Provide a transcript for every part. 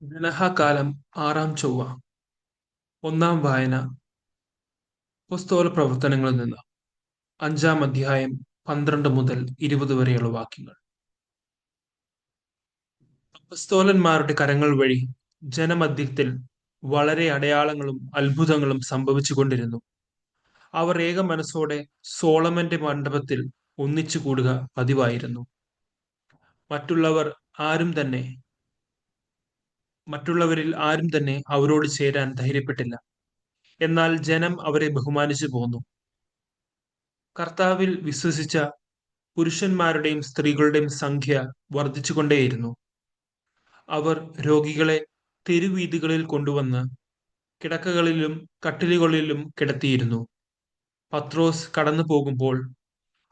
ജനഹാകാലം ആറാം ചൊവ്വ. ഒന്നാം വായന അപ്പോസ്തല പ്രവർത്തനങ്ങളിൽ നിന്ന്. അഞ്ചാം അധ്യായം 12 മുതൽ 20 വരെയുള്ള വാക്യങ്ങൾ. അപ്പസ്തോലന്മാരുടെ കരങ്ങൾ വഴി ജനമധ്യത്തിൽ വളരെ അടയാളങ്ങളും അത്ഭുതങ്ങളും സംഭവിച്ചുകൊണ്ടിരുന്നു. അവർ ഏക മനസ്സോടെ സോളമന്റെ മണ്ഡപത്തിൽ ഒന്നിച്ചു കൂടുക പതിവായിരുന്നു. മറ്റുള്ളവർ ആരും തന്നെ മറ്റുള്ളവരിൽ ആരും തന്നെ അവരോട് ചേരാൻ ധൈര്യപ്പെട്ടില്ല. എന്നാൽ ജനം അവരെ ബഹുമാനിച്ചു പോന്നു. കർത്താവിൽ വിശ്വസിച്ച പുരുഷന്മാരുടെയും സ്ത്രീകളുടെയും സംഖ്യ വർദ്ധിച്ചുകൊണ്ടേയിരുന്നു. അവർ രോഗികളെ തെരുവീഥികളിൽ കൊണ്ടുവന്ന് കിടക്കകളിലും കട്ടിലുകളിലും കിടത്തിയിരുന്നു. പത്രോസ് കടന്നു പോകുമ്പോൾ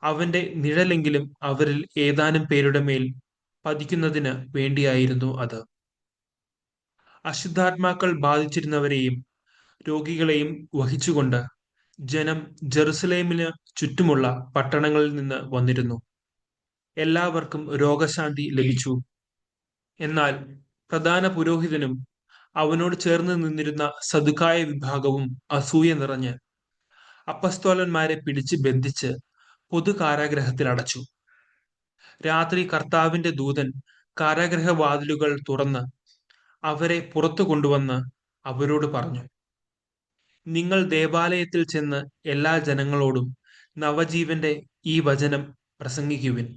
അവന്റെ നിഴലെങ്കിലും അവരിൽ ഏതാനും പേരുടെ മേൽ പതിക്കുന്നതിന് വേണ്ടിയായിരുന്നു അത്. അശുദ്ധാത്മാക്കൾ ബാധിച്ചിരുന്നവരെയും രോഗികളെയും വഹിച്ചുകൊണ്ട് ജനം ജെറുസലേമിന് ചുറ്റുമുള്ള പട്ടണങ്ങളിൽ നിന്ന് വന്നിരുന്നു. എല്ലാവർക്കും രോഗശാന്തി ലഭിച്ചു. എന്നാൽ പ്രധാന പുരോഹിതനും അവനോട് ചേർന്ന് നിന്നിരുന്ന സദുക്കായ വിഭാഗവും അസൂയ നിറഞ്ഞ് അപ്പസ്തോലന്മാരെ പിടിച്ച് ബന്ധിച്ച് പൊതു കാരാഗ്രഹത്തിൽ അടച്ചു. രാത്രി കർത്താവിന്റെ ദൂതൻ കാരാഗ്രഹവാതിലുകൾ തുറന്ന് അവരെ പുറത്തു കൊണ്ടുവന്ന് അവരോട് പറഞ്ഞു, നിങ്ങൾ ദേവാലയത്തിൽ ചെന്ന് എല്ലാ ജനങ്ങളോടും നവജീവന്റെ ഈ വചനം പ്രസംഗിക്കുവിൻ.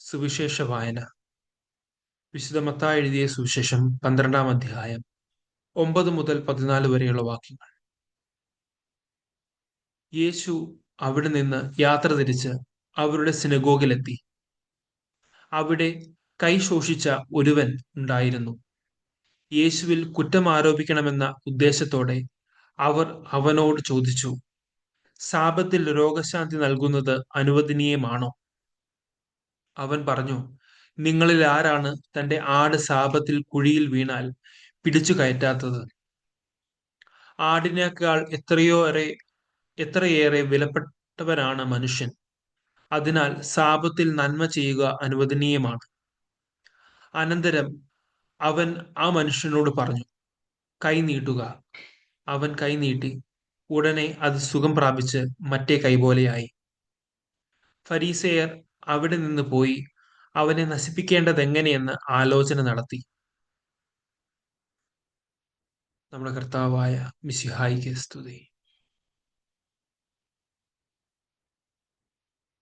സുവിശേഷ വായന. വിശുദ്ധ മത്തായി എഴുതിയ സുവിശേഷം 12-ാം അധ്യായം 9 മുതൽ 14 വരെയുള്ള വാക്യങ്ങൾ. യേശു അവിടെ നിന്ന് യാത്ര തിരിച്ച് അവരുടെ സിനഗോഗിലെത്തി. അവിടെ കൈ ശോഷിച്ച ഒരുവൻ ഉണ്ടായിരുന്നു. യേശുവിൽ കുറ്റം ആരോപിക്കണമെന്ന ഉദ്ദേശത്തോടെ അവർ അവനോട് ചോദിച്ചു, സാബത്തിൽ രോഗശാന്തി നൽകുന്നത് അനുവദനീയമാണോ? അവൻ പറഞ്ഞു, നിങ്ങളിൽ ആരാണ് തന്റെ ആട് സാബത്തിൽ കുഴിയിൽ വീണാൽ പിടിച്ചു കയറ്റാത്തത്? ആടിനേക്കാൾ എത്രയേറെ വിലപ്പെട്ടവനാണ് മനുഷ്യൻ. അതിനാൽ സാബത്തിൽ നന്മ ചെയ്യുക അനുവദനീയമാണ്. അനന്തരം അവൻ ആ മനുഷ്യനോട് പറഞ്ഞു, കൈ നീട്ടുക. അവൻ കൈ നീട്ടി. ഉടനെ അത് സുഖം പ്രാപിച്ച് മറ്റേ കൈ പോലെയായി. ഫരീസേയർ അവിടെ നിന്ന് പോയി അവനെ നശിപ്പിക്കേണ്ടതെങ്ങനെയെന്ന് ആലോചന നടത്തി. നമ്മുടെ കർത്താവായ മിശിഹായിക്ക് സ്തുതി.